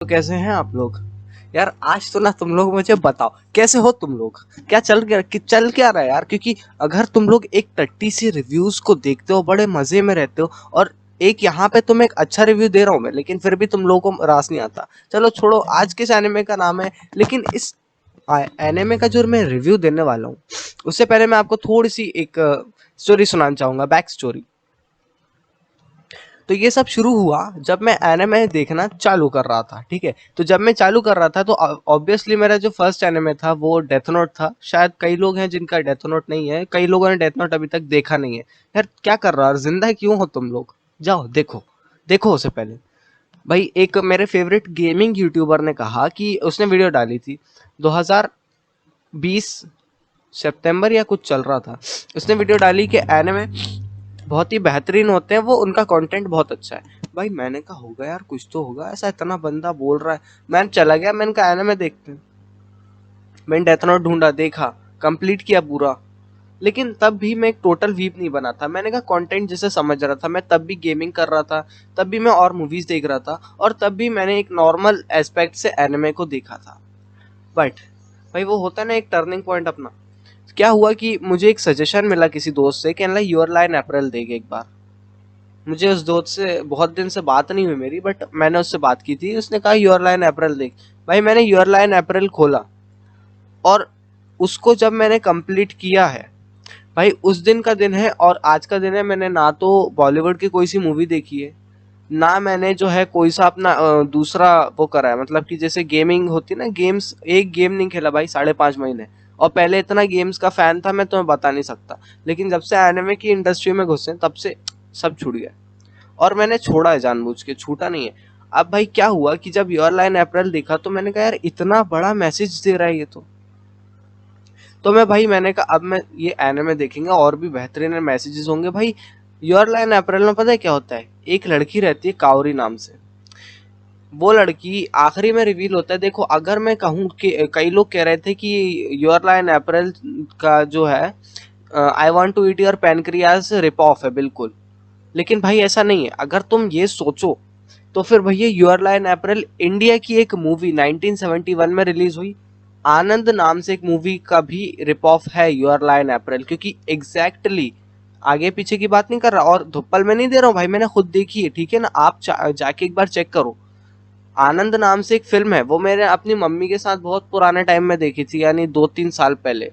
तो कैसे हैं आप लोग? यार आज तो ना तुम लोग मुझे बताओ कैसे हो तुम लोग? क्या चल क्या रहा है यार? क्योंकि अगर तुम लोग एक टट्टी सी रिव्यूज को देखते हो, बड़े मजे में रहते हो, और एक यहाँ पे तुम एक अच्छा रिव्यू दे रहा हूँ मैं, लेकिन फिर भी तुम लोगों को रास नहीं आता। चलो छोड़ो, आज किस एनिमे का नाम है, लेकिन इस एनिमे का जो मैं रिव्यू देने वाला हूँ उससे पहले मैं आपको थोड़ी सी एक स्टोरी सुनाना चाहूंगा, बैक स्टोरी। तो ये सब शुरू हुआ जब मैं एनिमे देखना चालू कर रहा था, ठीक है? तो जब मैं चालू कर रहा था तो ऑब्वियसली मेरा जो फर्स्ट एनिमे था वो डेथ नोट था। शायद कई लोग हैं जिनका डेथ नोट नहीं है, कई लोगों ने डेथ नोट अभी तक देखा नहीं है। यार क्या कर रहा है, जिंदा क्यों हो तुम लोग? जाओ देखो, देखो उससे पहले। भाई एक मेरे फेवरेट गेमिंग यूट्यूबर ने कहा कि उसने वीडियो डाली थी 2020 सितंबर या कुछ चल रहा था। उसने वीडियो डाली कि एनिमे बहुत ही बेहतरीन होते हैं, वो उनका कंटेंट बहुत अच्छा है। भाई मैंने कहा होगा यार, कुछ तो होगा, ऐसा इतना बंदा बोल रहा है। मैं चला गया, मैंने कहा एनिमे देखते हैं। मैंने डेथ नोट ढूंढा, देखा, कंप्लीट किया पूरा। लेकिन तब भी मैं एक टोटल वीप नहीं बना था। मैंने कहा कंटेंट जैसे समझ रहा था, मैं तब भी गेमिंग कर रहा था, तब भी मैं और मूवीज देख रहा था, और तब भी मैंने एक नॉर्मल एस्पेक्ट से एनिमे को देखा था। बट भाई वो होता है ना एक टर्निंग पॉइंट अपना। क्या हुआ कि मुझे एक सजेशन मिला किसी दोस्त से, कहने लगा योर लाइन अप्रैल देख एक बार। मुझे उस दोस्त से बहुत दिन से बात नहीं हुई मेरी, बट मैंने उससे बात की थी। उसने कहा योर लाइन अप्रैल देख। भाई मैंने योर लाइन अप्रैल खोला, और उसको जब मैंने कंप्लीट किया है, भाई उस दिन का दिन है और आज का दिन है। मैंने ना तो बॉलीवुड की कोई सी मूवी देखी है, ना मैंने जो है कोई सा अपना दूसरा वो करा है। मतलब कि जैसे गेमिंग होती है ना, गेम्स, एक गेम नहीं खेला भाई 5.5 महीने। और पहले इतना गेम्स का फैन था मैं तुम्हें बता नहीं सकता, लेकिन जब से एनिमे की इंडस्ट्री में घुसे तब से सब छूट गया। और मैंने छोड़ा है जानबूझ के, छूटा नहीं है। अब भाई क्या हुआ कि जब योर लाइन अप्रैल देखा तो मैंने कहा यार इतना बड़ा मैसेज दे रहा है ये तो मैं भाई मैंने कहा अब मैं ये एनिमे देखेंगे और भी बेहतरीन मैसेजेस होंगे भाई। योर लाइन अप्रैल में पता है क्या होता है? एक लड़की रहती है काउरी नाम से। वो लड़की आखिरी में रिवील होता है। देखो अगर मैं कहूँ कि कई लोग कह रहे थे कि योर लाइन अप्रैल का जो है I want to eat your pancreas rip off है, बिल्कुल। लेकिन भाई ऐसा नहीं है। अगर तुम ये सोचो तो फिर भैया योर लाइन अप्रैल इंडिया की एक मूवी 1971 में रिलीज हुई, आनंद नाम से एक मूवी का भी रिप ऑफ है योर लाइन अप्रैल। क्योंकि एग्जैक्टली आगे पीछे की बात नहीं कर रहा, और धुप्पल में नहीं दे रहा हूँ भाई, मैंने खुद देखी है, ठीक है ना? आप जाके एक बार चेक करो। आनंद नाम से एक फिल्म है, वो मैंने अपनी मम्मी के साथ बहुत पुराने टाइम में देखी थी, यानी 2-3 साल पहले।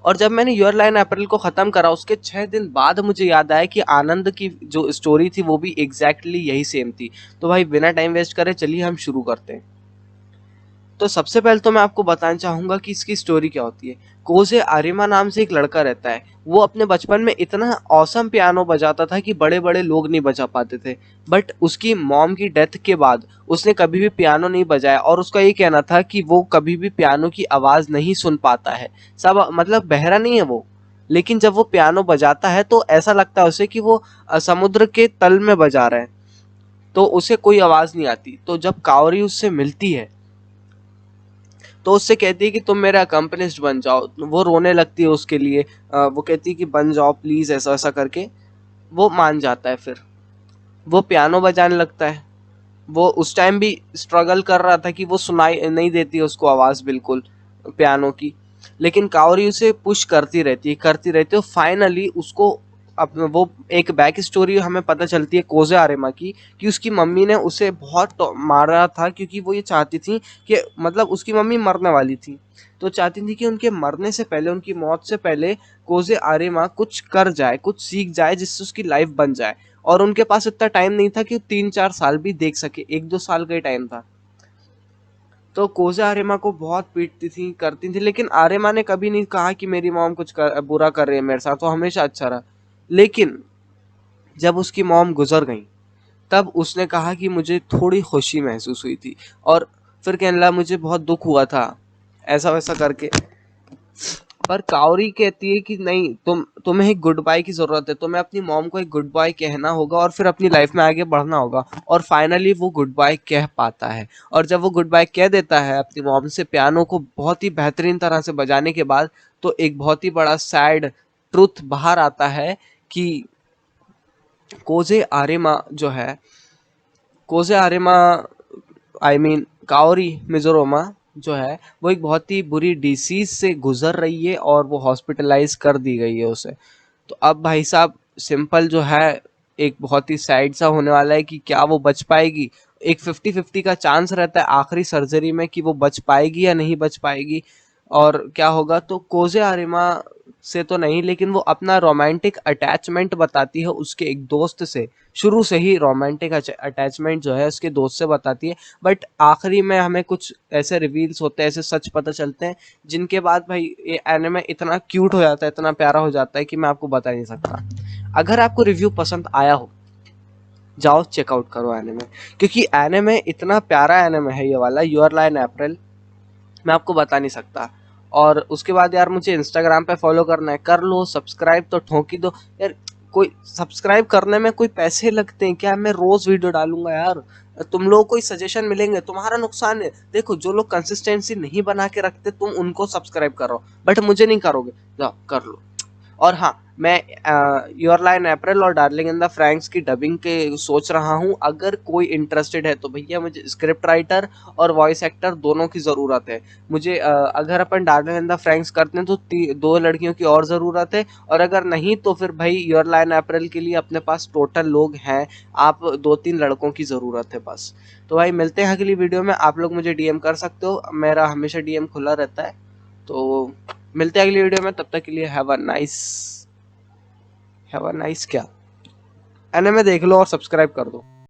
और जब मैंने योर लाइन अप्रैल को खत्म करा उसके 6 दिन बाद मुझे याद आया कि आनंद की जो स्टोरी थी वो भी एग्जैक्टली यही सेम थी। तो भाई बिना टाइम वेस्ट करे चलिए हम शुरू करते हैं। तो सबसे पहले तो मैं आपको बताना चाहूंगा कि इसकी स्टोरी क्या होती है। कोजे आरिमा नाम से एक लड़का रहता है। वो अपने बचपन में इतना औसम पियानो बजाता था कि बड़े बड़े लोग नहीं बजा पाते थे। बट उसकी मॉम की डेथ के बाद उसने कभी भी पियानो नहीं बजाया, और उसका ये कहना था कि वो कभी भी पियानो की आवाज नहीं सुन पाता है। सब मतलब बहरा नहीं है वो, लेकिन जब वो पियानो बजाता है तो ऐसा लगता है उसे कि वो समुद्र के तल में बजा रहा है। तो उसे कोई आवाज नहीं आती। तो जब कावरी उससे मिलती है तो उससे कहती है कि तुम मेरा अकम्पनिस्ट बन जाओ। वो रोने लगती है उसके लिए। वो कहती है कि बन जाओ प्लीज, ऐसा ऐसा करके वो मान जाता है। फिर वो पियानो बजाने लगता है। वो उस टाइम भी स्ट्रगल कर रहा था कि वो सुनाई नहीं देती है उसको आवाज बिल्कुल पियानो की। लेकिन कावरी उसे पुश करती रहती है, फाइनली उसको अब वो एक बैक स्टोरी हमें पता चलती है कोजे आरेमा की, कि उसकी मम्मी ने उसे बहुत मारा था क्योंकि वो ये चाहती थी कि मतलब उसकी मम्मी मरने वाली थी। तो चाहती थी कि उनके मरने से पहले, उनकी मौत से पहले कोजे आरेमा कुछ कर जाए, कुछ सीख जाए जिससे उसकी लाइफ बन जाए। और उनके पास इतना टाइम नहीं था कि 3-4 साल भी देख सके, 1-2 साल का ही टाइम था। तो कोजा आर्यमा को बहुत पीटती थी, करती थी, लेकिन आर्यमा ने कभी नहीं कहा कि मेरी मॉम कुछ बुरा कर रही है मेरे साथ। वो हमेशा अच्छा रहा। लेकिन जब उसकी मॉम गुजर गई तब उसने कहा कि मुझे थोड़ी खुशी महसूस हुई थी। और फिर कहने लगा मुझे बहुत दुख हुआ था, ऐसा वैसा करके। पर काउरी कहती है कि नहीं, तुम्हें एक गुड बाय की जरूरत है, तुम्हें अपनी मॉम को एक गुड बाय कहना होगा और फिर अपनी लाइफ में आगे बढ़ना होगा। और फाइनली वो गुड बाय कह पाता है। और जब वो गुड बाय कह देता है अपनी मॉम से पियानो को बहुत ही बेहतरीन तरह से बजाने के बाद, तो एक बहुत ही बड़ा सैड ट्रुथ बाहर आता है कि कोजे आरेमा जो है कोजे आरिमा आई मीन काओरी मिजोरोमा जो है वो एक बहुत ही बुरी डिसीज से गुजर रही है और वो हॉस्पिटलाइज कर दी गई है उसे। तो अब भाई साहब सिंपल जो है एक बहुत ही सैड सा होने वाला है कि क्या वो बच पाएगी। एक 50-50 का चांस रहता है आखिरी सर्जरी में कि वो बच पाएगी या नहीं बच पाएगी और क्या होगा। तो कोजे आरिमा से तो नहीं, लेकिन वो अपना रोमांटिक अटैचमेंट बताती है उसके एक दोस्त से। शुरू से ही रोमांटिक अटैचमेंट जो है उसके दोस्त से बताती है, बट आखिरी में हमें कुछ ऐसे रिवील्स होते हैं, ऐसे सच पता चलते हैं जिनके बाद भाई ये एनिमे इतना क्यूट हो जाता है, इतना प्यारा हो जाता है कि मैं आपको बता नहीं सकता। अगर आपको रिव्यू पसंद आया हो, जाओ चेकआउट करो एनिमे, क्योंकि एनिमे इतना प्यारा एनिमे है ये वाला योर लाइन अप्रैल, मैं आपको बता नहीं सकता। और उसके बाद यार मुझे इंस्टाग्राम पे फॉलो करना है, कर लो। सब्सक्राइब तो ठोक ही दो यार। कोई सब्सक्राइब करने में कोई पैसे लगते हैं क्या? मैं रोज वीडियो डालूंगा यार, तुम लोगों को सजेशन मिलेंगे, तुम्हारा नुकसान है। देखो जो लोग कंसिस्टेंसी नहीं बना के रखते तुम उनको सब्सक्राइब करो, बट मुझे नहीं करोगे, जाओ कर लो। और हाँ, मैं योर लाइन अप्रैल और डार्लिंग इन द फ्रैंक्स की डबिंग के सोच रहा हूँ। अगर कोई इंटरेस्टेड है तो भैया मुझे स्क्रिप्ट राइटर और वॉइस एक्टर दोनों की ज़रूरत है। मुझे अगर अपन डार्लिंग इन द फ्रैंक्स करते हैं तो दो लड़कियों की और ज़रूरत है, और अगर नहीं तो फिर भाई योर लाइन अप्रैल के लिए अपने पास टोटल लोग हैं, आप 2-3 लड़कों की ज़रूरत है बस। तो भाई मिलते हैं अगली वीडियो में। आप लोग मुझे डीएम कर सकते हो, मेरा हमेशा डीएम खुला रहता है। तो मिलते हैं अगली वीडियो में, तब तक के लिए हैव अ नाइस क्या एनिमे देख लो और सब्सक्राइब कर दो।